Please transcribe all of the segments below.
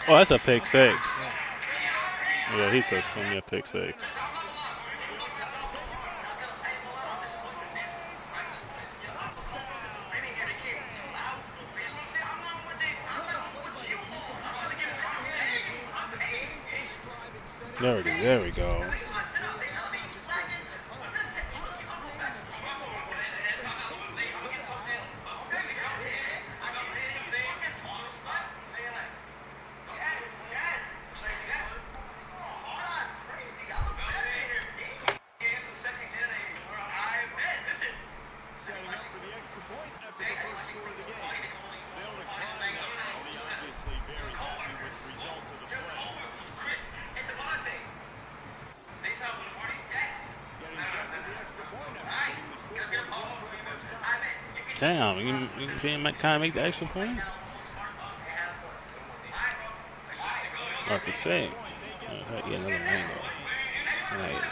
Oh, that's a pick six. Yeah, he could swing me a pick six. There we go. There we go. Damn, you can't kind of make the extra point? Like I say, yeah, another mango. Nice.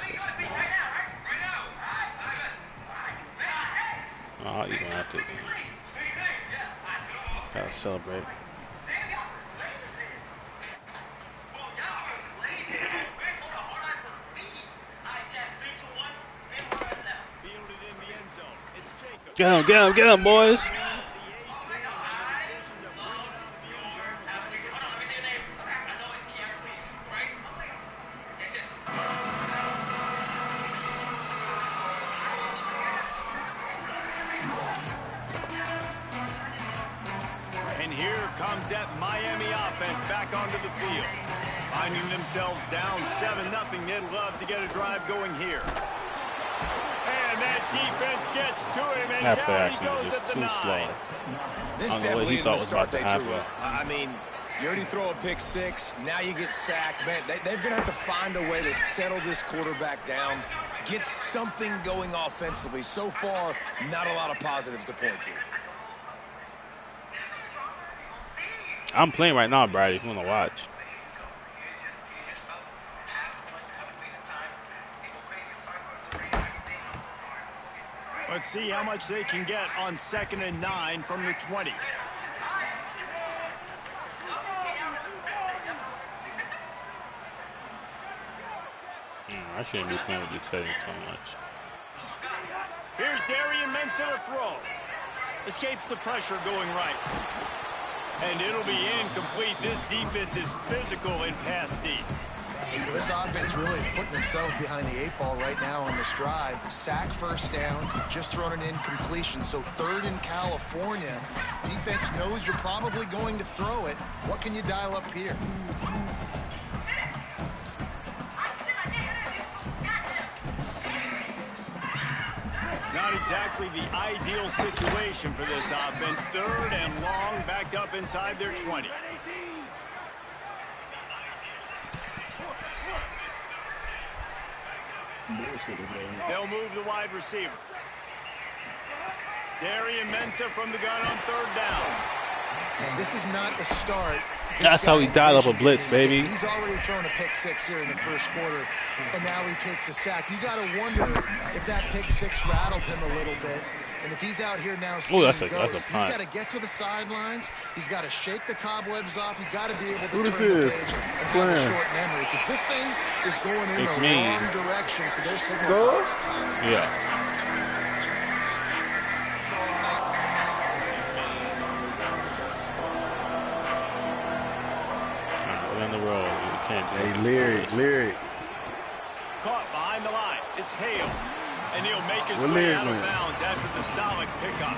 Oh, you're gonna have to gotta celebrate. Get him, boys! And here comes that Miami offense back onto the field. Finding themselves down 7-0, they'd love to get a drive going here. And that defense gets to him, and That play down he actually goes was at just the too 9. slow. This I don't know what he definitely thought the was start about to they happen. drew up. I mean, you already throw a pick six, now you get sacked. Man, they're going to have to find a way to settle this quarterback down, get something going offensively. So far, not a lot of positives to point to. I'm playing right now, Brady, if you want to watch. Let's see how much they can get on 2nd and 9 from the 20. I shouldn't be playing with these settings so much. Here's Darian Mensah to throw. Escapes the pressure going right. And it'll be incomplete. This defense is physical in pass deep. This offense really is putting themselves behind the 8-ball right now on this drive. Sack first down, just thrown an incompletion. So 3rd in California. Defense knows you're probably going to throw it. What can you dial up here? Not exactly the ideal situation for this offense. 3rd and long, backed up inside their 20. They'll move the wide receiver. Darian Mensah from the gun on 3rd down. And this is not the start. That's how he dialed up a blitz, baby. He's already thrown a pick six here in the first quarter, and now he takes a sack. You got to wonder if that pick six rattled him a little bit. And if he's out here now seeing that's a ghosts, he's punt. got to get to the sidelines. He's got to shake the cobwebs off. He's got to be able to Who turn the this page is? and have a short memory, because this thing is going in It's the me. wrong direction for their signal. Score? Yeah. We're on the road. You can't do Hey, it. Lyric. Caught behind the line. It's Hale. And he'll make his What way Lyric out of went? bounds after the solid pickup.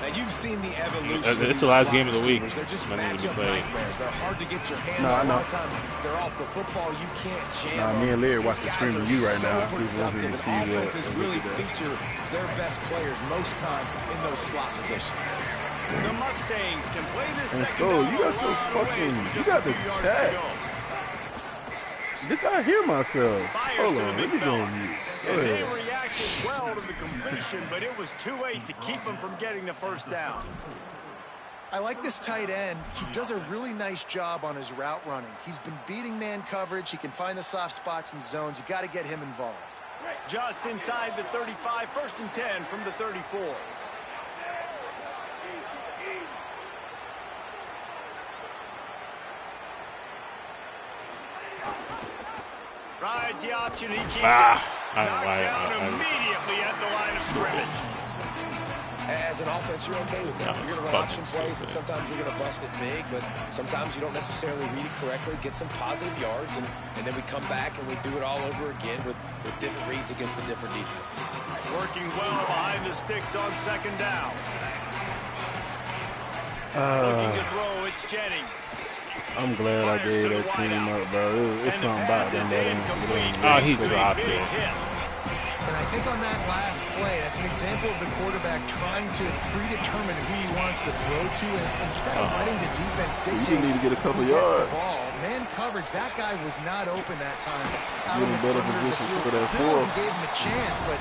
Now, you've seen the evolution. It's the last game of the week. They're just I need to matchup be played. nightmares. They're hard to get your hand Nah, I on. A know. lot of times, they're off the football. You can't jam Nah, them. me and Lyric These watching the guys stream with are you right so now. Just want me productive, to and see what offenses we really do there. feature their best players most time in those slot positions. The Mustangs can play this And second Skull, down you a got some lot of fucking, ways with you just got a the few yards chat. to go. Did I hear myself? Fires Hold to on, the let big me go fella. on mute. Go And they ahead. reacted well to the completion, but it was too late to keep him from getting the first down. I like this tight end. He does a really nice job on his route running. He's been beating man coverage. He can find the soft spots and zones. You got to get him involved. Just inside the 35, 1st and 10 from the 34. Rides the option, he keeps it. I don't Knocked know down why. immediately at the line of scrimmage. As an offense, you're okay with that. You're going to run option plays, and sometimes you're going to bust it big, but sometimes you don't necessarily read it correctly, get some positive yards, and then we come back and we do it all over again with different reads against the different defense. Working well behind the sticks on second down. Looking to throw, it's Jennings. I'm glad I gave that team up, bro. It's something about them that ain't. Oh, he dropped it. And I think on that last play, that's an example of the quarterback trying to predetermine who he wants to throw to, and instead of letting the defense dictate You need to get a couple who gets yards. the ball. Man coverage, that guy was not open that time. Out You're on in the better perimeter of the position field. for that Still, fourth. he gave him a chance, but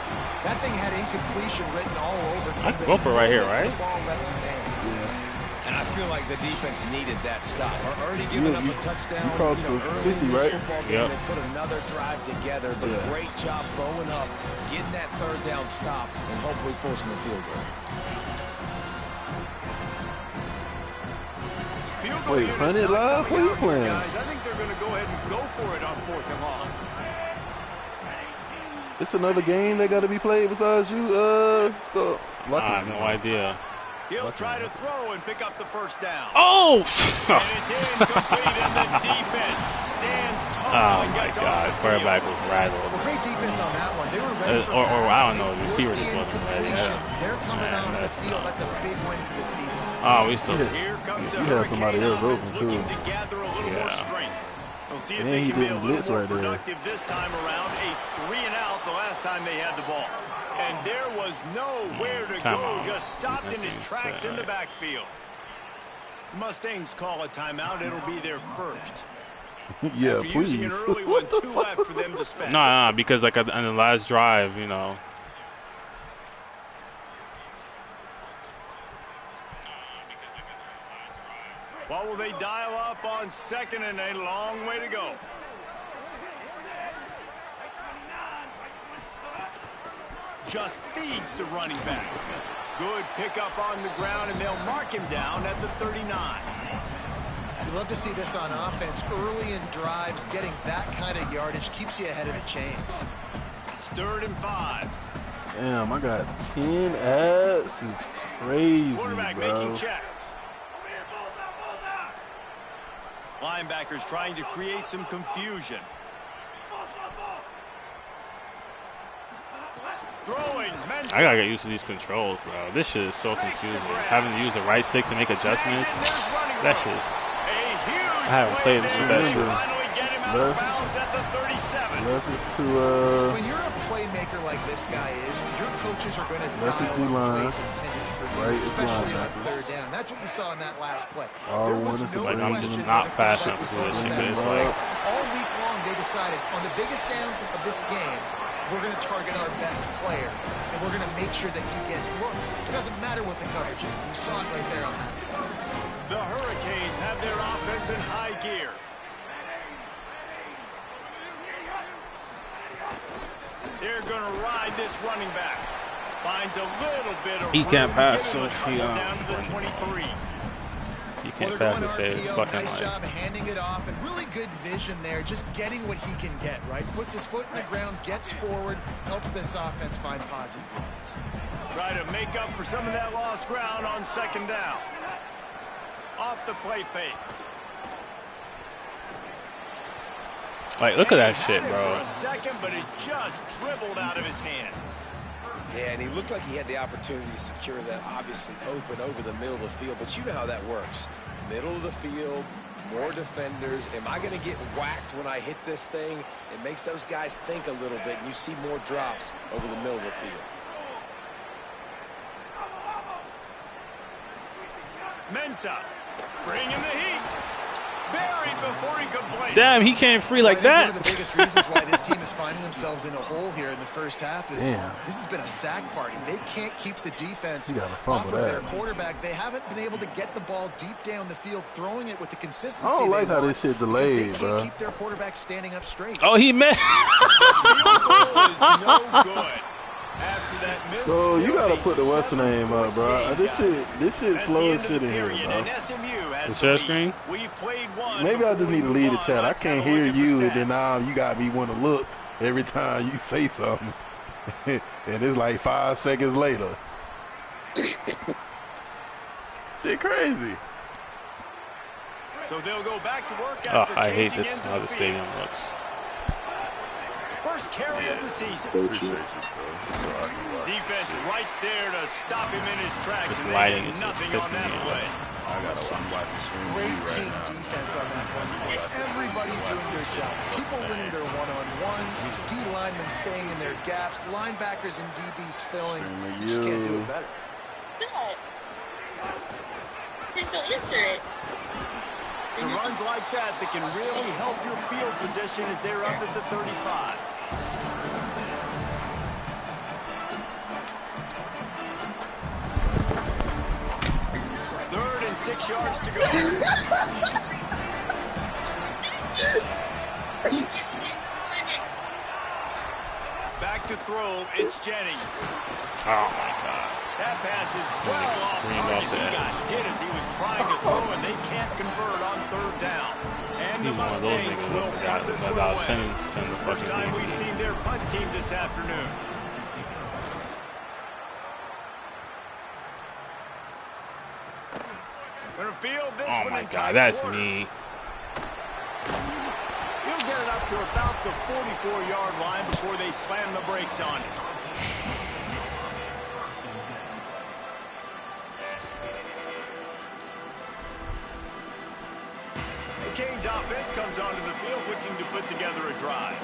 that thing had incompletion written all over. I can go for it right here, right? The ball left his hand. And I feel like the defense needed that stop. Already giving up a touchdown crossed the early 50, in this right? football game. They put another drive together, but great job bowing up, getting that third down stop, and hopefully forcing the field goal. Field goal Wait, unit's Honey not Live? coming What are you out here, playing? guys. I think they're going to go ahead and go for it on 4th and long. It's another game that got to be played besides you, Scott. I have no idea. He'll try to throw and pick up the first down. Oh! And it's incomplete, and the defense stands tall Oh and my gets God, off the quarterback field. was rattled. Well, great defense on that one. They were ready for Or I passing. don't know, the They receiver forced just the wasn't ready. incompletion. They're coming Man, off the that's field. not- That's a big win for this defense. Oh, we still. Here comes the You had somebody Hurricane else offense open, too. looking to gather a little more Yeah. strength. We'll see if And they he can be a didn't little blitz more right there. productive this time around. A 3-and-out the last time they had the ball. And there was nowhere to Time go, out. just stopped in his That's tracks in the insane. backfield. Mustangs call a timeout. It'll be their first. Yeah, After please. using an early one, 2 left for them to spend. No, because like on the last drive, you know. What will they dial up on second, and a long way to go? Just feeds the running back. Good pickup on the ground, and they'll mark him down at the 39. You love to see this on offense. Early in drives, getting that kind of yardage keeps you ahead of the chains. It's 3rd and 5. Damn, I got 10 ads. It's crazy, Quarterback bro. making checks. Linebackers trying to create some confusion. Throwing. I gotta get used to these controls, bro. This shit is so confusing. Having to use the right stick to make adjustments. That shit. I haven't played this Remember, Finally get him out of bounds at the 37. Left is to, When you're a playmaker like this guy is, your coaches are going to Left is dial D-line. up plays intended for you, Right is especially on linebacker. 3rd down. That's what you saw in that last play. All There one was is the no Like, I'm question just not that the fast quarterback enough was to do going this shit, that but it's play. like- All week long, they decided on the biggest downs of this game, we're going to target our best player, and we're going to make sure that he gets looks. It doesn't matter what the coverage is. You saw it right there on that. The Hurricanes have their offense in high gear. They're going to ride this running back. Finds a little bit of He can't room, pass, getting so a couple he, down to the 23. You Well, can't they're pass going the shit. It's RPO. fucking Nice like. job handing it off, and really good vision there, just getting what he can get, right? Puts his foot in the ground, gets forward, helps this offense find positive points. Try to make up for some of that lost ground on second down. Off the play fake. Like, look at that He shit, had it bro. for a second, but it just dribbled out of his hands. Yeah, and he looked like he had the opportunity to secure that, obviously open over the middle of the field, but you know how that works. Middle of the field, more defenders. Am I going to get whacked when I hit this thing? It makes those guys think a little bit, and you see more drops over the middle of the field. Mensa bringing the heat. Buried before he could blink. Damn, he came free like Well, I that. think one of the biggest reasons why this team is finding themselves in a hole here in the first half is Damn. this has been a sack party. They can't keep the defense You gotta off fumble of their that. quarterback. They haven't been able to get the ball deep down the field, throwing it with the consistency I don't like they how want this shit because delayed, they can't bro. keep their quarterback standing up straight. Oh, he missed. Field goal is no good. After that miss. So you gotta put the what's the name up, bro. This shit slow as shit in here, bro. The share screen? Maybe I just need to leave the chat. I can't hear you, and then now you got me want to look every time you say something, and it's like 5 seconds later. Shit crazy. So they'll go back to work after I hate changing this into how the the stadium field. looks. First carry of the season. Defense right there to stop him in his tracks, This and they lighting did is nothing just on that pissing me play. Some great team defense on that one. Everybody doing their job. People winning their one-on-ones, D linemen staying in their gaps, linebackers and DBs filling. You just can't do it better. Good. Please don't answer it. It's runs like that that can really help your field position as they're up at the 35. Third and 6 yards to go. Back to throw, it's Jennings. Oh my God. That pass is well off target. He got hit as he was trying to throw, and they can't convert on third down. And the Mustangs will punt this one away. First time we've seen their punt team this afternoon. Gonna field this Oh one my in God, tight that's quarters. me. He'll get it up to about the 44-yard line before they slam the brakes on it. Canes offense comes onto the field looking to put together a drive.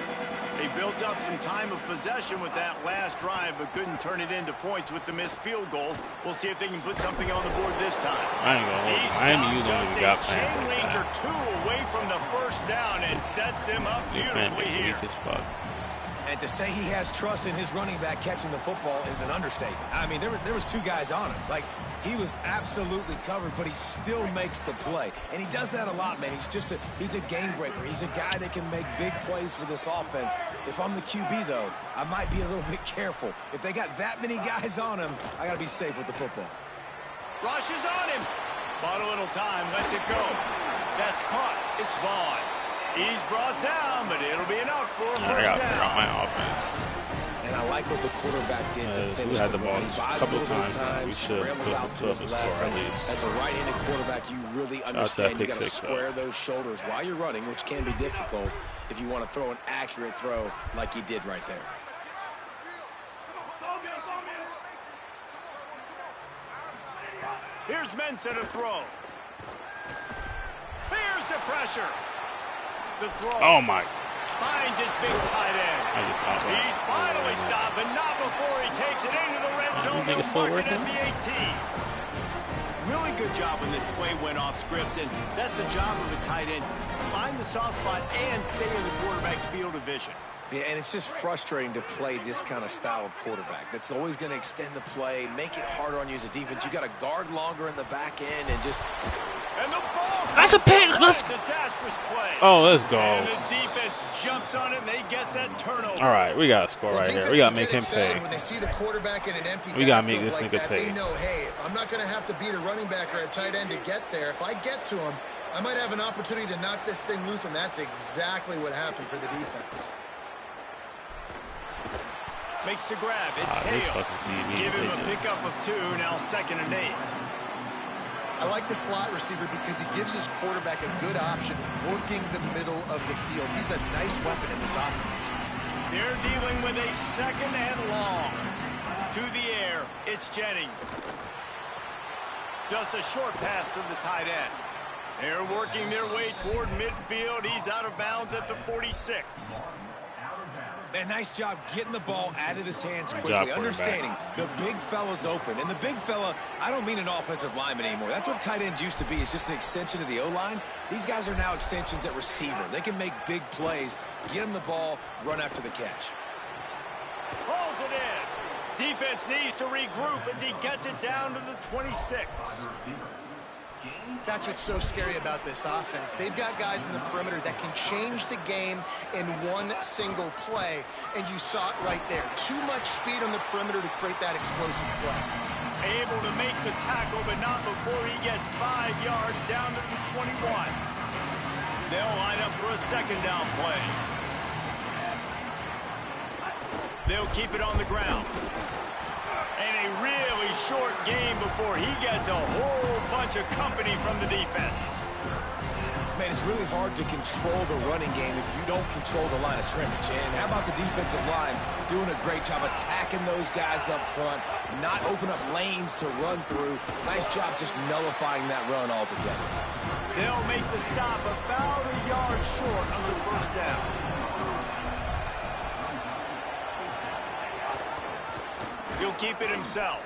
They built up some time of possession with that last drive, but couldn't turn it into points with the missed field goal. We'll see if they can put something on the board this time. I ain't gonna hold Miami just a got chain link or two away from the first down and sets them up beautifully here. And to say he has trust in his running back catching the football is an understatement. I mean, there was 2 guys on him. Like, he was absolutely covered, but he still makes the play. And he does that a lot, man. He's a game breaker. He's a guy that can make big plays for this offense. If I'm the QB, though, I might be a little bit careful. If they got that many guys on him, I got to be safe with the football. Rush is on him. Bought a little time, lets it go. That's caught. It's Vaughn. He's brought down, but it'll be enough for a first down. My offense. And I like what the quarterback did to finish the run. He buys a little bit of time, scrambles out to his left. And as a right-handed quarterback, you really understand you got to square those shoulders while you're running, which can be difficult if you want to throw an accurate throw like he did right there. Here's Mensah to throw. Here's the pressure. The throw. Oh my. Finds his big tight end. He's finally stopped, but not before he takes it into the red zone. They'll mark it at the 18. Really good job when this play went off script, and that's the job of the tight end. Find the soft spot and stay in the quarterback's field of vision. Yeah, and it's just frustrating to play this kind of style of quarterback. That's always going to extend the play, make it harder on you as a defense. You got to guard longer in the back end and just... And the ball... That's a pick! Disastrous play. Oh, let's go. And the defense jumps on it, and they get that turnover. All right, we got to score right here. We got to make him pay. When they see the quarterback in an empty we got to make this like nigga pay. They know, hey, I'm not going to have to beat a running back or a tight end to get there. If I get to him, I might have an opportunity to knock this thing loose, and that's exactly what happened for the defense. Makes the grab. It's Hale. Give him a pickup of 2, now 2nd and 8. I like the slot receiver because he gives his quarterback a good option working the middle of the field. He's a nice weapon in this offense. They're dealing with a 2nd and long. To the air, it's Jennings. Just a short pass to the tight end. They're working their way toward midfield. He's out of bounds at the 46. Man, nice job getting the ball out of his hands quickly, understanding the big fella's open. And the big fella, I don't mean an offensive lineman anymore. That's what tight ends used to be. It's just an extension of the O-line. These guys are now extensions at receiver. They can make big plays, get him the ball, run after the catch. Pulls it in. Defense needs to regroup as he gets it down to the 26. That's what's so scary about this offense. They've got guys in the perimeter that can change the game in one single play, and you saw it right there. Too much speed on the perimeter to create that explosive play. Able to make the tackle, but not before he gets 5 yards down to the 21. They'll line up for a second down play. They'll keep it on the ground. And a really short game before he gets a whole bunch of company from the defense. Man, it's really hard to control the running game if you don't control the line of scrimmage. And how about the defensive line doing a great job attacking those guys up front, not open up lanes to run through. Nice job just nullifying that run altogether. They'll make the stop about a yard short of the first down. He'll keep it himself.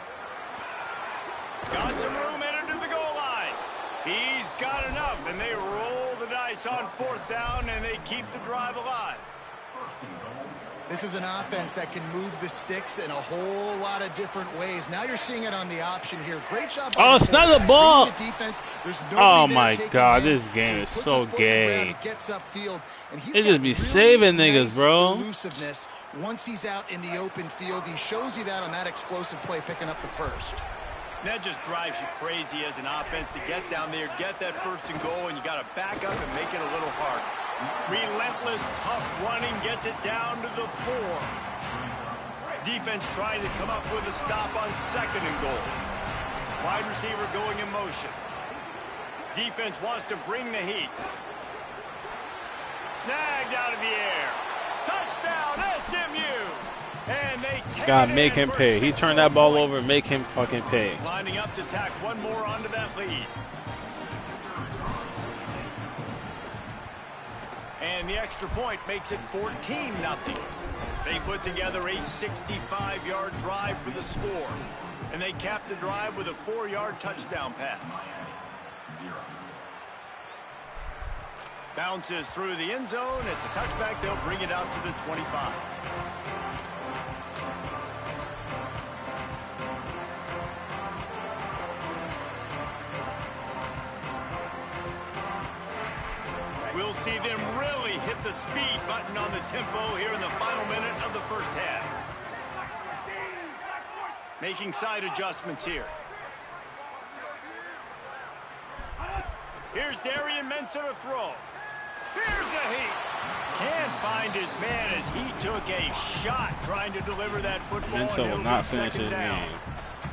Got some room headed to the goal line. He's got enough, and they roll the dice on 4th down, and they keep the drive alive. This is an offense that can move the sticks in a whole lot of different ways. Now you're seeing it on the option here. Great job. Oh, it's not the ball. Oh my God, this game is so gay. Gets upfield, and he's It just be saving niggas, bro. Elusiveness. Once he's out in the open field, he shows you that on that explosive play, picking up the first. That just drives you crazy as an offense to get down there, get that 1st and goal, and you got to back up and make it a little harder. Relentless, tough running gets it down to the 4. Defense trying to come up with a stop on 2nd and goal. Wide receiver going in motion. Defense wants to bring the heat. Snagged out of the air. Touchdown, SMU! And they take God, make him pay. He turned that ball over. Make him fucking pay. Lining up to tack one more onto that lead. And the extra point makes it 14-0. They put together a 65-yard drive for the score. And they cap the drive with a 4-yard touchdown pass. Bounces through the end zone. It's a touchback. They'll bring it out to the 25. We'll see them really hit the speed button on the tempo here in the final minute of the first half. Making side adjustments here. Here's Darian Mensah to throw. Here's a heat. Can't find his man as he took a shot trying to deliver that football. Mensah will not finish his game.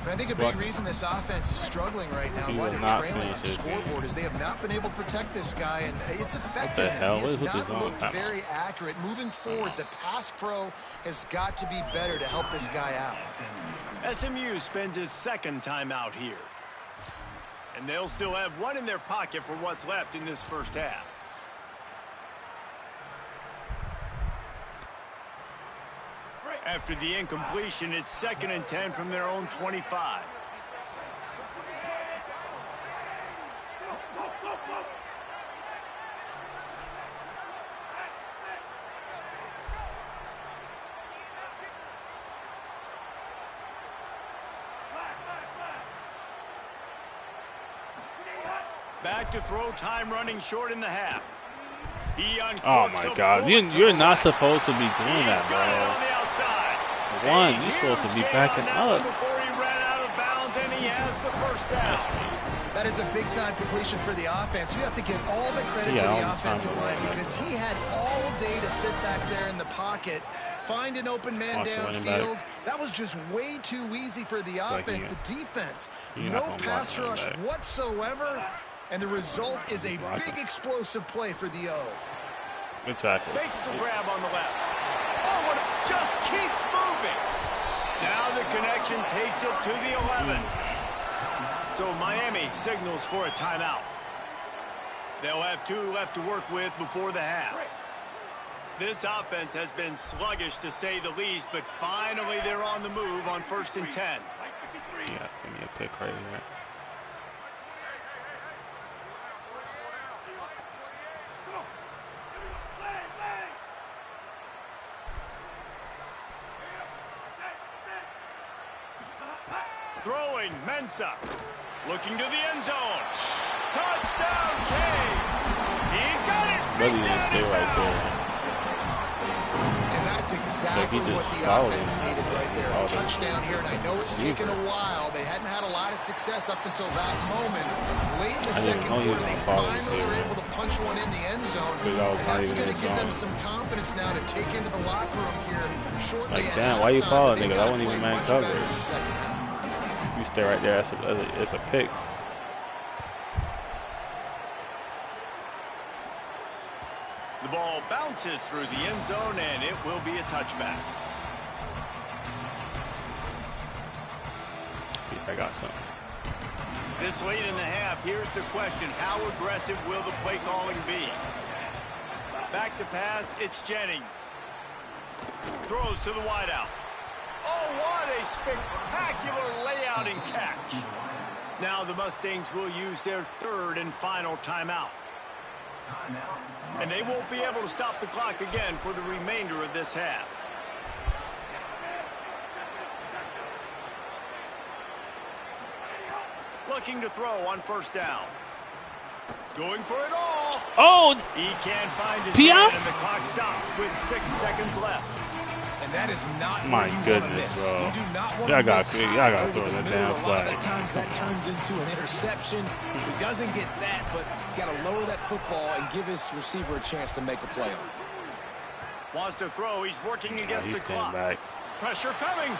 But I think a big reason this offense is struggling right now, why they're trailing on the scoreboard, is they have not been able to protect this guy, and it's affected him. He has not looked very accurate. Moving forward, the pass pro has got to be better to help this guy out. SMU spends his 2nd time out here. And they'll still have one in their pocket for what's left in this first half. After the incompletion, it's 2nd and 10 from their own 25. Back to throw, time running short in the half. Oh my God, you're not supposed to be doing that, bro. One, you're supposed to be backing up. Before he ran out of bounds, and he has the first down. That is a big-time completion for the offense. You have to give all the credit to the offensive line because he had all day to sit back there in the pocket, find an open man downfield. That was just way too easy for the offense. The defense, no pass rush whatsoever, and the result is a big explosive play for the O. Good tackle. Makes the grab on the left. Oh, just keeps moving. Now the connection takes it to the 11. So Miami signals for a timeout. They'll have 2 left to work with before the half. This offense has been sluggish to say the least, but finally they're on the move on 1st and 10. Yeah, give me a pick right here. Throwing, Mensah. Looking to the end zone. Touchdown, Canes. He got it. But he didn't stay right there. And that's exactly what the offense needed right there. A touchdown here, and I know it's taken a while. They hadn't had a lot of success up until that moment. Late in the second quarter, they finally were able to punch one in the end zone. And that's going to give them some confidence now to take into the locker room here shortly. Like, damn, why you calling, nigga? That wasn't even man coverage. You stay right there. It's a pick. The ball bounces through the end zone, and it will be a touchback. I got something. This late in the half, here's the question. How aggressive will the play calling be? Back to pass, it's Jennings. Throws to the wideout. Oh, what a spectacular layout and catch. Now the Mustangs will use their third and final timeout. And they won't be able to stop the clock again for the remainder of this half. Looking to throw on first down. Going for it all. Oh! He can't find his Pia? man, and the clock stops with 6 seconds left. And that is not My where you goodness, want to miss. bro. You do not want Y'all to miss gotta over throw the that middle. damn A lot flag. of times that turns into an interception. He doesn't get that, but he's got to lower that football and give his receiver a chance to make a play on it. Wants to throw. He's working against He's the clock. back. Pressure coming.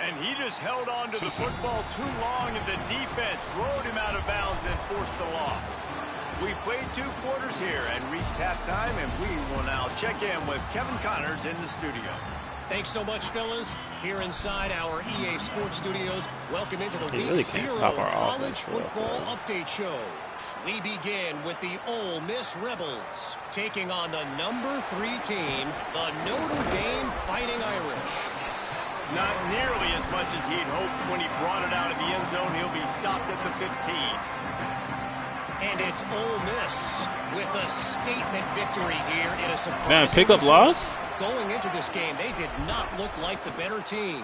And he just held on to the football too long, and the defense rode him out of bounds and forced the loss. We played 2 quarters here and reached halftime, and we will now check in with Kevin Connors in the studio. Thanks so much, fellas. Here inside our EA Sports Studios, welcome into the He Week really can't 0 stop our College offense, Football Update Show. We begin with the Ole Miss Rebels, taking on the number 3 team, the Notre Dame Fighting Irish. Not nearly as much as he'd hoped when he brought it out of the end zone. He'll be stopped at the 15. And it's Ole Miss with a statement victory here in a surprising Man, pick up result. loss? Going into this game, they did not look like the better team.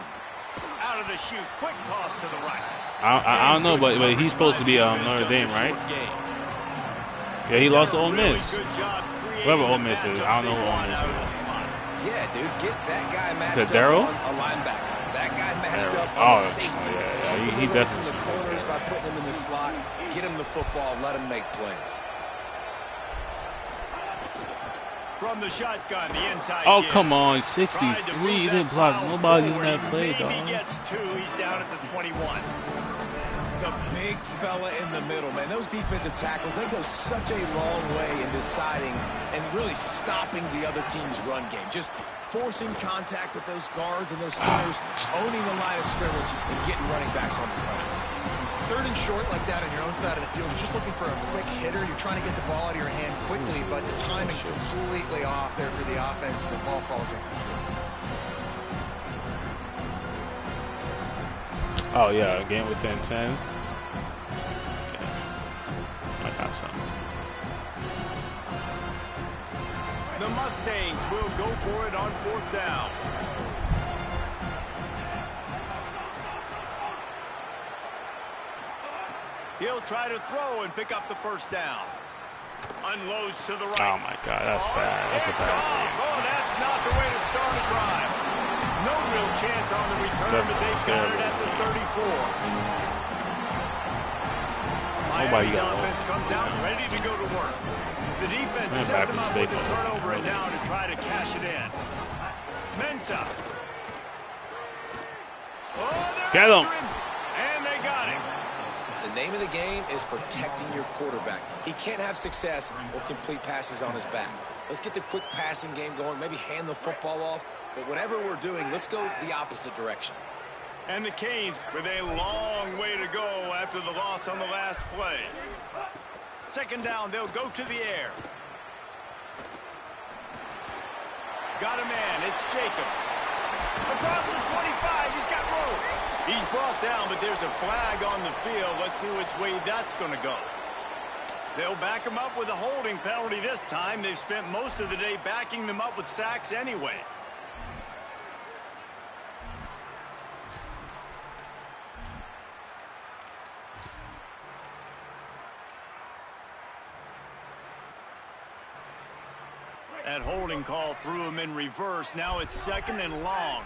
Out of the chute, quick toss to the right. I don't know, but he's supposed to be Notre Dame, right? Yeah, he lost to Ole Miss. Whoever Ole Miss is, I don't know who Ole Miss is. Yeah, dude, get that guy matched Is it up Darryl? on a linebacker. That guy matched Darryl. up on Oh, a safety. yeah, Keep him he away definitely- from the corners by putting him in the slot. Get him the football, let him make plays. From the shotgun, the inside. Oh, give. come on. Tried to 63. move He that didn't block pile nobody in forward. that He play, maybe dog. gets 2. He's down at the 21. The big fella in the middle, man. Those defensive tackles, they go such a long way in deciding and really stopping the other team's run game. Just forcing contact with those guards and those centers, owning the line of scrimmage, and getting running backs on the ground. 3rd and short like that on your own side of the field, you're just looking for a quick hitter. You're trying to get the ball out of your hand quickly, but the timing completely off there for the offense, and the ball falls incomplete. Oh, yeah, game within 10. Yeah. I got something. The Mustangs will go for it on 4th down. He'll try to throw and pick up the first down. Unloads to the right. Oh, my God. That's bad. That's a bad thing. Oh, that's not the way to start a drive. No real chance on the return, but they've got it at the 34. Miami's offense comes out ready to go to work. The defense set them up with a turnover and down to try to cash it in. Mensah. Oh, Get him. And they got him. The name of the game is protecting your quarterback. He can't have success or complete passes on his back. Let's get the quick passing game going, maybe hand the football off. But whatever we're doing, let's go the opposite direction. And the Canes with a long way to go after the loss on the last play. 2nd down, they'll go to the air. Got a man, it's Jacobs. Across the 25, he's got room. He's brought down, but there's a flag on the field. Let's see which way that's going to go. They'll back him up with a holding penalty this time. They've spent most of the day backing them up with sacks anyway. That holding call threw him in reverse. Now it's 2nd and long.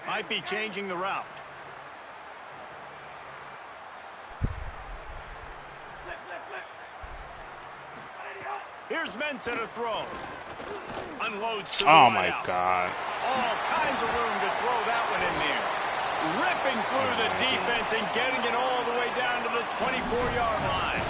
Might be changing the route. Here's Mensah to throw. Unloads to the Oh my wideout. God. All kinds of room to throw that one in there. Ripping through the defense and getting it all the way down to the 24-yard line.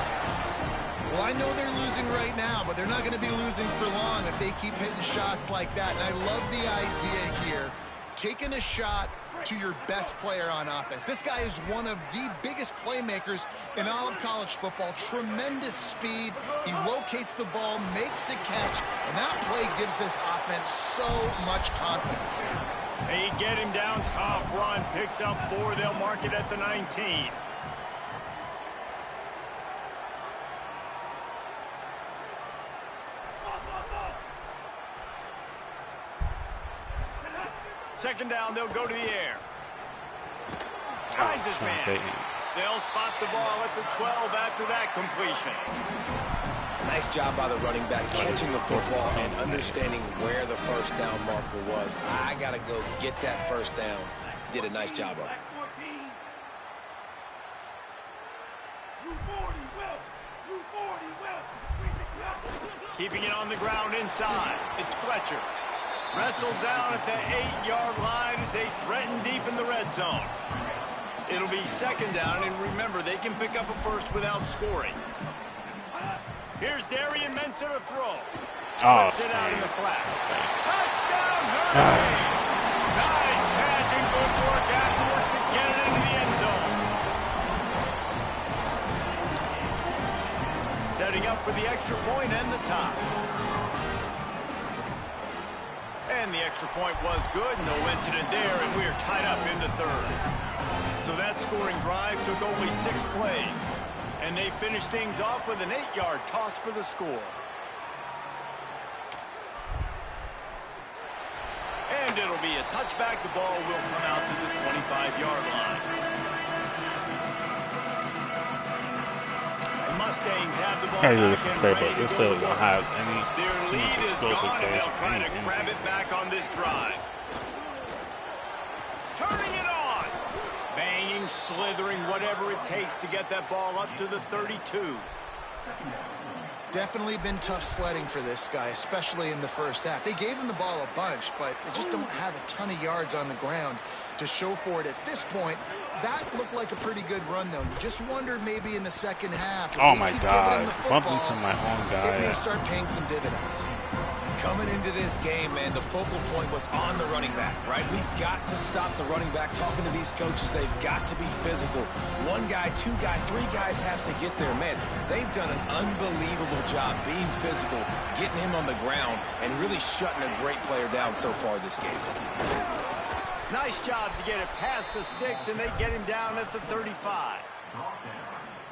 Well, I know they're losing right now, but they're not going to be losing for long if they keep hitting shots like that. And I love the idea here, taking a shot to your best player on offense. This guy is one of the biggest playmakers in all of college football. Tremendous speed. He locates the ball, makes a catch, and that play gives this offense so much confidence. They get him down, tough run, picks up 4. They'll mark it at the 19. Second down, they'll go to the air. Finds his man. They'll spot the ball at the 12 after that completion. Nice job by the running back, catching the football and understanding where the first down marker was. I got to go get that first down. Did a nice job of it. Keeping it on the ground inside. It's Fletcher. Wrestled down at the 8-yard line as they threaten deep in the red zone. It'll be 2nd down, and remember, they can pick up a first without scoring. Here's Darian Mensah to throw. Puts it out in the flat. Touchdown, Hurricane! Nice catch and good work afterwards to get it into the end zone. Setting up for the extra point and the tie. And the extra point was good. No incident there, and we're tied up in the 3rd. So that scoring drive took only 6 plays. And they finished things off with an 8-yard toss for the score. And it'll be a touchback. The ball will come out to the 25-yard line. The Mustangs have the ball back and ready to go to work. Their lead is gone, and they'll try to grab it back on this drive. Turning it on. Banging, slithering, whatever it takes to get that ball up to the 32. Definitely been tough sledding for this guy, especially in the first half. They gave him the ball a bunch, but they just don't have a ton of yards on the ground to show for it at this point. That looked like a pretty good run, though. You just wondered maybe in the second half. Oh my God, bumped into my own guy. It may start paying some dividends. Coming into this game, man, the focal point was on the running back, right? We've got to stop the running back. Talking to these coaches, they've got to be physical. 1 guy, 2 guy, 3 guys have to get there. Man, they've done an unbelievable job being physical, getting him on the ground, and really shutting a great player down so far this game. Nice job to get it past the sticks, and they get him down at the 35.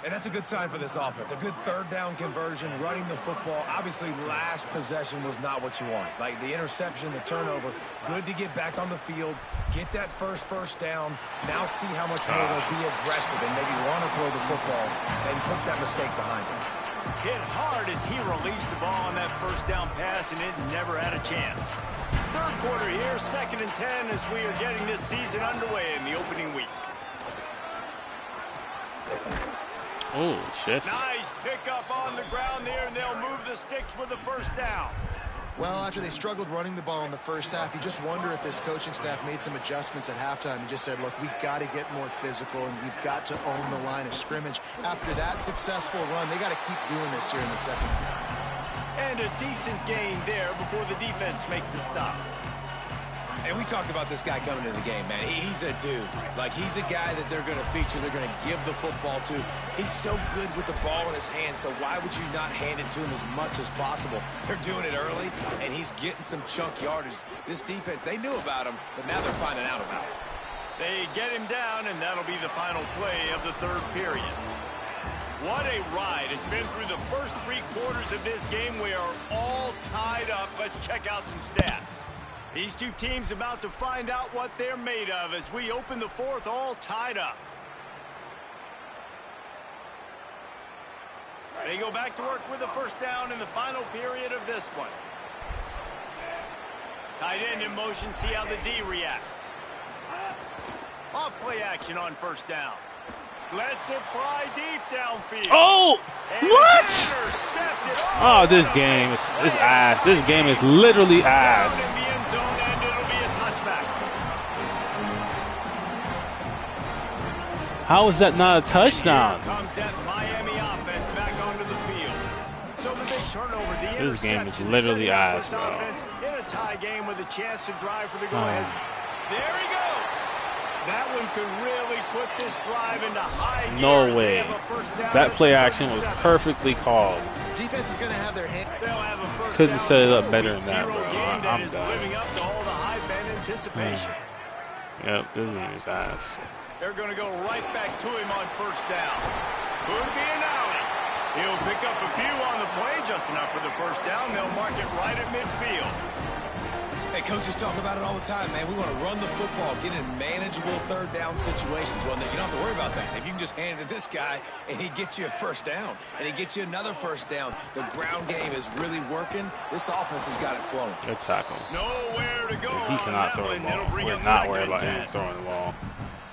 And that's a good sign for this offense. A good 3rd down conversion, running the football. Obviously, last possession was not what you want. Like the interception, the turnover. Good to get back on the field, get that first down. Now see how much more they'll be aggressive and maybe want to throw the football and put that mistake behind them. Hit hard as he released the ball on that first down pass, and it never had a chance. 3rd quarter here, 2nd and 10 as we are getting this season underway in the opening week. Oh, shit. Nice pickup on the ground there, and they'll move the sticks with the first down. Well, after they struggled running the ball in the first half, you just wonder if this coaching staff made some adjustments at halftime and just said, look, we've got to get more physical and we've got to own the line of scrimmage. After that successful run, they got to keep doing this here in the second half. And a decent gain there before the defense makes the stop. And we talked about this guy coming into the game, man. He's a dude. Like, he's a guy that they're going to feature, they're going to give the football to. He's so good with the ball in his hands, so why would you not hand it to him as much as possible? They're doing it early, and he's getting some chunk yardage. This defense, they knew about him, but now they're finding out about him. They get him down, and that'll be the final play of the 3rd period. What a ride. It's been through the first 3 quarters of this game. We are all tied up. Let's check out some stats. These 2 teams about to find out what they're made of as we open the 4th all tied up. They go back to work with a first down in the final period of this one. Tight end in motion, see how the D reacts. Off play action on first down. Lets it fly deep downfield. Oh, And what? it's intercepted. Oh, this game is ass. This game is literally ass. Down in the end zone, and it'll be a touchback. How is that not a touchdown? Here comes that Miami offense back onto the field. So the big turnover, the This game is interception, literally setting up ass, this bro. offense in a tie game with a chance to drive for the go-ahead. There he goes. That one could really put this drive into high gear. No as they way. have a first down That at play the action was 37. perfectly called. Defense is going to have their hand. They'll have a first Couldn't down set it up for a better week than that, 0 bro. game that I'm is done. living up to all the hype and anticipation. Yep, this game is ass. They're going to go right back to him on first down. Could be an alley. He'll pick up a few on the play, just enough for the first down. They'll mark it right at midfield. Hey, coaches talk about it all the time, man. We want to run the football, get in manageable third down situations. Well, you don't have to worry about that. If you can just hand it to this guy and he gets you a first down and he gets you another first down, the ground game is really working. This offense has got it flowing. Good tackle. Nowhere to go. He on cannot that throw the one. It'll ball. bring We're up not second worried and about him 10. throwing the ball.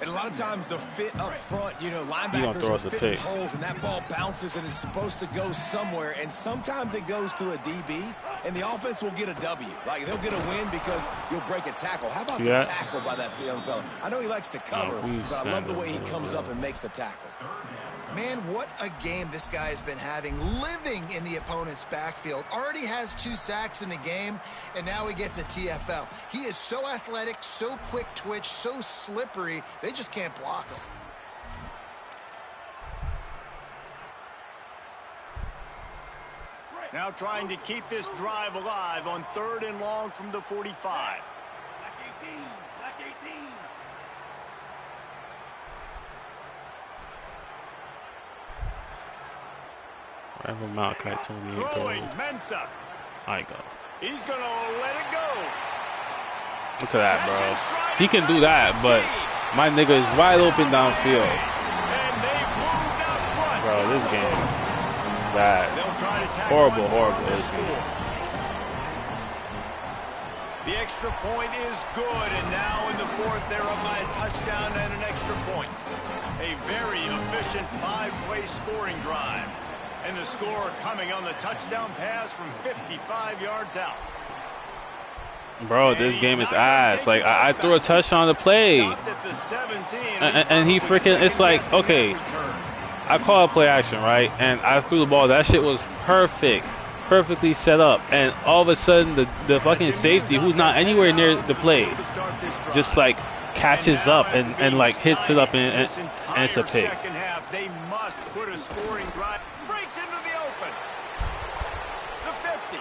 And a lot of times the fit up front, you know, gonna linebackers throw are us a fitting pick. holes and that ball bounces and it's supposed to go somewhere. And sometimes it goes to a DB and the offense will get a W. Like they'll get a win because you'll break a tackle. How about See the that? tackle by that young fella? I know he likes to cover, please but I love the stand way he up. comes up and makes the tackle. Man, what a game this guy has been having, living in the opponent's backfield. Already has 2 sacks in the game, and now he gets a TFL. He is so athletic, so quick twitch, so slippery, they just can't block him. Now trying to keep this drive alive on 3rd and long from the 45. Wherever Malachi told me to Throwing, go, Mensa. I go. He's going to let it go. Look at that, bro. He can do that, but my nigga is wide open downfield. And they moved out front. Bro, this game is bad. They'll try to tack Horrible, one more horrible, to this game. score. The extra point is good, and now in the 4th, they're up by a touchdown and an extra point. A very efficient 5-play scoring drive. And the score coming on the touchdown pass from 55 yards out. Bro, this game is ass. Like, I threw a touchdown to play. Stopped at the 17, And he freaking, it's like, okay, I call it play action, right? And I threw the ball. That shit was perfect. Perfectly set up. And all of a sudden, the fucking safety, who's not anywhere near the play, just like catches up and like hits it up and it's a pick. Second half, they must put a scoring drive. Breaks into the open. The 50.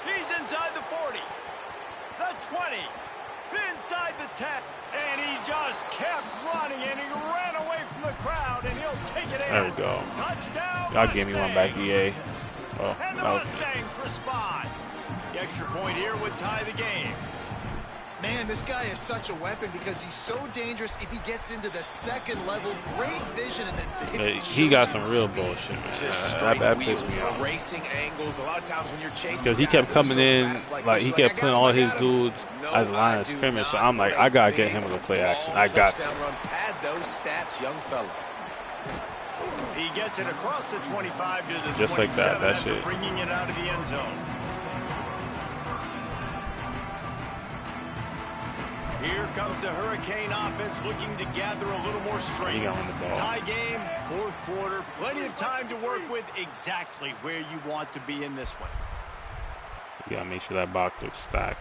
He's inside the 40. The 20. Inside the 10. And he just kept running and he ran away from the crowd and he'll take it in. There we go. Touchdown. Y'all gave me one back, EA. Oh, And the that was, Mustangs respond. The extra point here would tie the game. Man, this guy is such a weapon because he's so dangerous if he gets into the second level. Great vision and then he got some real bullshit, man. That pissed me off. Racing angles. A lot of times when you're chasing, Because he kept coming in, like he kept putting all his dudes as a line of scrimmage. So I'm like, I gotta get him with a play action. I got to. Run. Pad those stats, young fella. He gets it across the 25 to the 27. Just like that after shit. Bringing it out of the end zone. Here comes the Hurricane offense looking to gather a little more strength. He got on the ball. Tie game, 4th quarter, plenty of time to work with exactly where you want to be in this one. You gotta make sure that box looks stacked.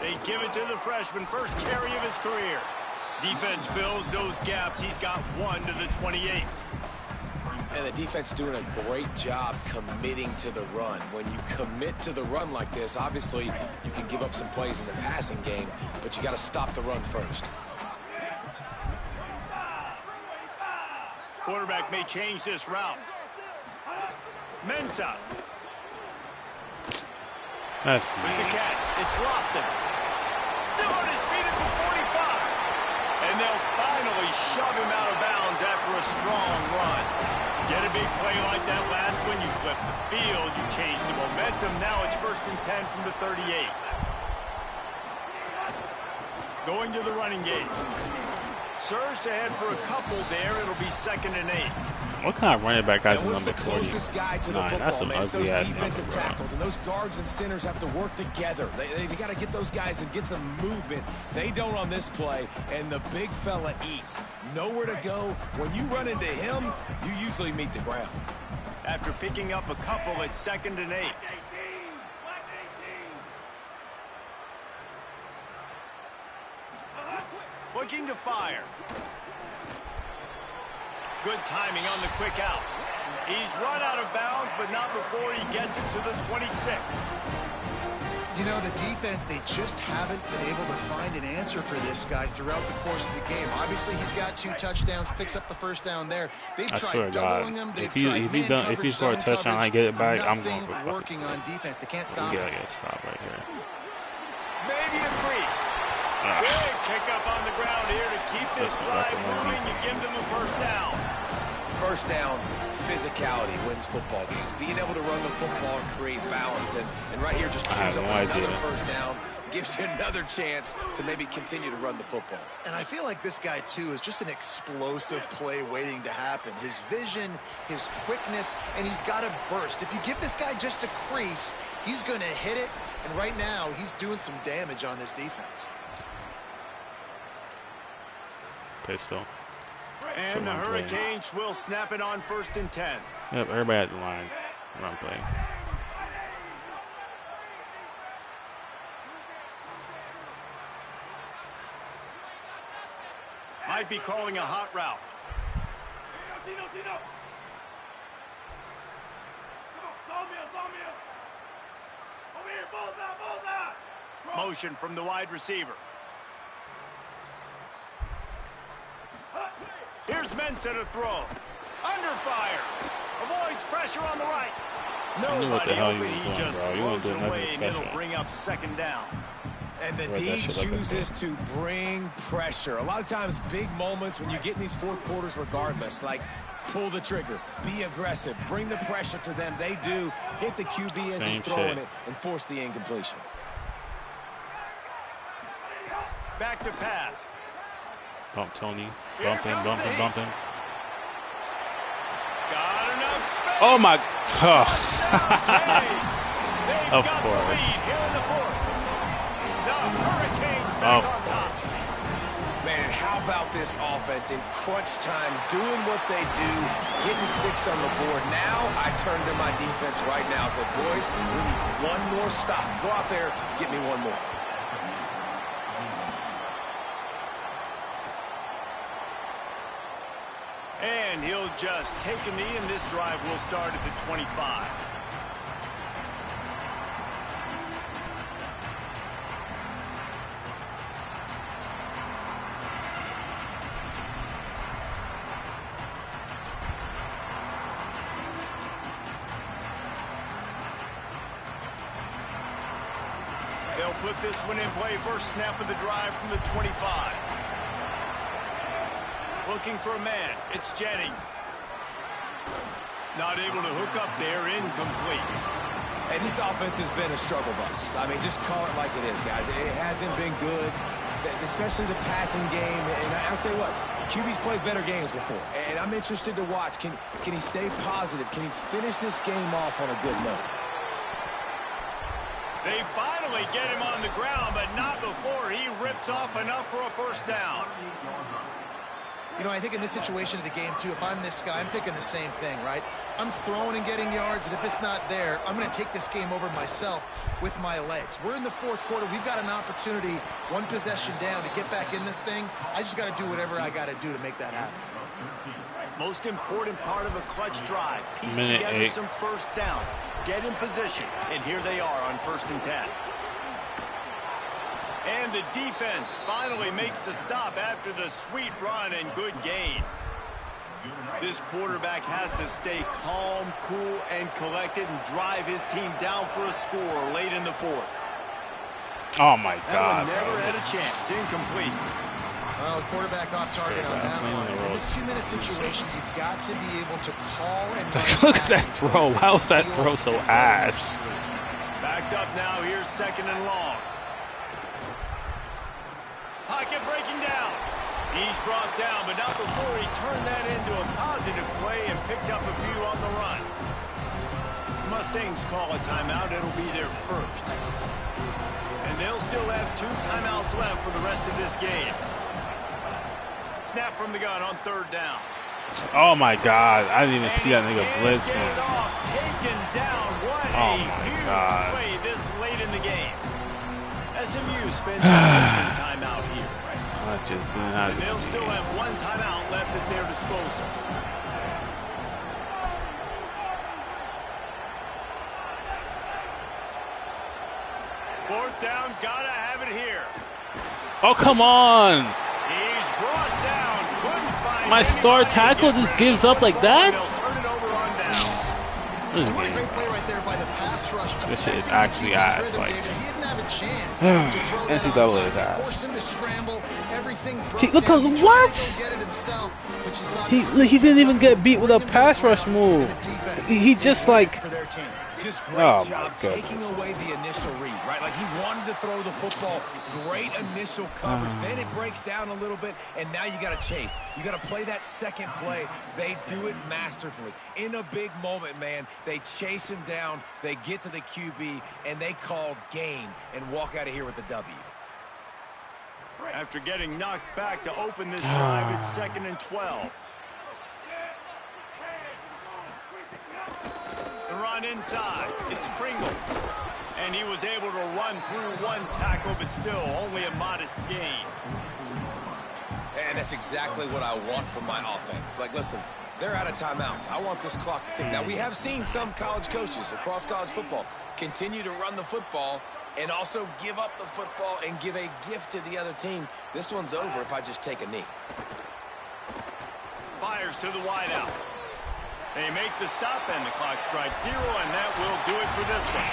They give it to the freshman, first carry of his career. Defense fills those gaps. He's got 1 to the 28. And the defense doing a great job committing to the run. When you commit to the run like this, obviously you can give up some plays in the passing game, but you got to stop the run first. Quarterback may change this route. Mensa That's with the me. catch. It's Lofton. Still on his feet at the 45. And And they'll finally shove him out of bounds after a strong run. Get a big play like that last one, you flip the field, you change the momentum. Now it's 1st and 10 from the 38. Going to the running game. Surged ahead for a couple there. It'll be 2nd and 8. What kind of running back guys is number the 40? closest guy to the Nah, football, that's some man. It's ugly those ass defensive number, bro. tackles, and those guards and centers have to work together. They got to get those guys and get some movement. They don't on this play, and the big fella eats. Nowhere to go. When you run into him, you usually meet the ground. After picking up a couple, it's 2nd and 8. Looking to fire. Good timing on the quick out. He's run out of bounds, but not before he gets it to the 26. You know, the defense, they just haven't been able to find an answer for this guy throughout the course of the game. Obviously, he's got 2 touchdowns, picks up the 1st down there. They've tried doubling him. They've tried man coverage, if he score a touchdown, I get it back. I'm going for fucking. Working on defense. They can't stop him. Yeah, stop right here. Maybe a crease. Big pickup on the ground here to keep this drive moving. You give them a 1st down. 1st down, physicality wins football games. Being able to run the football and create balance. And right here, just choose up another 1st down. Gives you another chance to maybe continue to run the football. And I feel like this guy, too, is just an explosive play waiting to happen. His vision, his quickness, and he's got a burst. If you give this guy just a crease, he's going to hit it. And right now, he's doing some damage on this defense. Pistol. And the Hurricanes will snap it on 1st and 10. Yep, everybody at the line. Run play. Might be calling a hot route. Motion from the wide receiver. Here's Mensah to throw. Under fire. Avoids pressure on the right. Nobody open. He just throws it away, and it'll bring up 2nd down. And the D chooses to bring pressure. A lot of times, big moments when you get in these 4th quarters regardless, like pull the trigger, be aggressive, bring the pressure to them. They do. Hit the QB as he's throwing it and force the incompletion. Back to pass. Bump Tony. Bump him, bump him, bump him. Got enough space. Oh my God. Of course. The lead here in the 4th. The Hurricanes back on top. Man, how about this offense in crunch time, doing what they do, getting 6 on the board. Now I turn to my defense right now and say, boys, we need one more stop. Go out there, get me one more. And he'll just take a knee, and this drive will start at the 25. They'll put this one in play. First snap of the drive from the 25. Looking for a man. It's Jennings. Not able to hook up there. Incomplete. And this offense has been a struggle bus. I mean, just call it like it is, guys. It hasn't been good, especially the passing game. And I'll tell you what, QB's played better games before. And I'm interested to watch. Can he stay positive? Can he finish this game off on a good note? They finally get him on the ground, but not before he rips off enough for a 1st down. You know, I think in this situation of the game, too, if I'm this guy, I'm thinking the same thing, right? I'm throwing and getting yards, and if it's not there, I'm going to take this game over myself with my legs. We're in the 4th quarter. We've got an opportunity, 1 possession down, to get back in this thing. I just got to do whatever I got to do to make that happen. Most important part of a clutch drive. Piece together some 1st downs. Get in position, and here they are on 1st and 10. And the defense finally makes a stop after the sweet run and good gain. This quarterback has to stay calm, cool, and collected and drive his team down for a score late in the 4th. Oh, my God. That one never had a chance. Incomplete. Well, quarterback off target on that one. In this 2-minute situation, you've got to be able to call and Look at that throw. How was that throw so ass? Backed up now. Here's 2nd and long. Pocket breaking down. He's brought down, but not before he turned that into a positive play and picked up a few on the run. Mustangs call a timeout. It'll be their first. And they'll still have 2 timeouts left for the rest of this game. Snap from the gun on 3rd down. Oh my God! I didn't even see that nigga blitz. Taken down. What a huge play this late in the game. SMU spends a 2nd timeout here. I just didn't have and they'll still have 1 timeout left at their disposal. Fourth down, gotta have it here. Oh, come on! He's brought down, couldn't find my star tackle just gives up like that? Turn it over on downs. Great play right there by the pass rush. This shit is actually ass. Like, he didn't have a chance NCAA is ass. Forced him to scramble. Everything Look at what? He didn't even get beat with a pass rush move. He just like. Just great job taking away the initial read, right? Like he wanted to throw the football. Great initial coverage. Then it breaks down a little bit, and now you got to chase. You got to play that second play. They do it masterfully. In a big moment, man, they chase him down. They get to the QB, and they call game and walk out of here with the W. After getting knocked back to open this drive, it's 2nd and 12. Run inside. It's Pringle. And he was able to run through 1 tackle, but still only a modest gain. And that's exactly what I want from my offense. Like, listen, they're out of timeouts. I want this clock to tick. Now, we have seen some college coaches across college football continue to run the football and also give up the football and give a gift to the other team. This one's over if I just take a knee. Fires to the wideout. They make the stop, and the clock strikes 0, and that will do it for this one.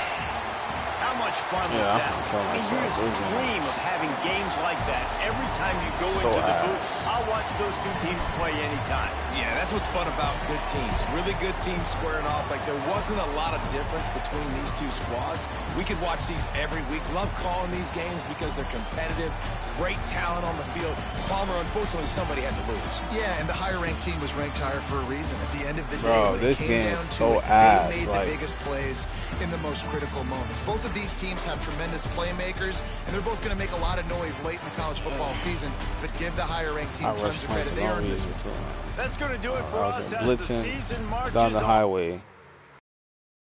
How much fun was that? You just dream of having games like that every time you go into the booth. I'll watch those 2 teams play anytime. Yeah, that's what's fun about good teams. Really good teams squaring off. Like, there wasn't a lot of difference between these 2 squads. We could watch these every week. Love calling these games because they're competitive. Great talent on the field. Palmer, unfortunately, somebody had to lose. Yeah, and the higher-ranked team was ranked higher for a reason. At the end of the day, bro, when it came down to it, they made the biggest plays in the most critical moments. Both of these teams have tremendous playmakers, and they're both going to make a lot of noise late in the college football season. But give the higher-ranked team tons of credit. They earned this one. That's going to do it for us as the season marches down the highway.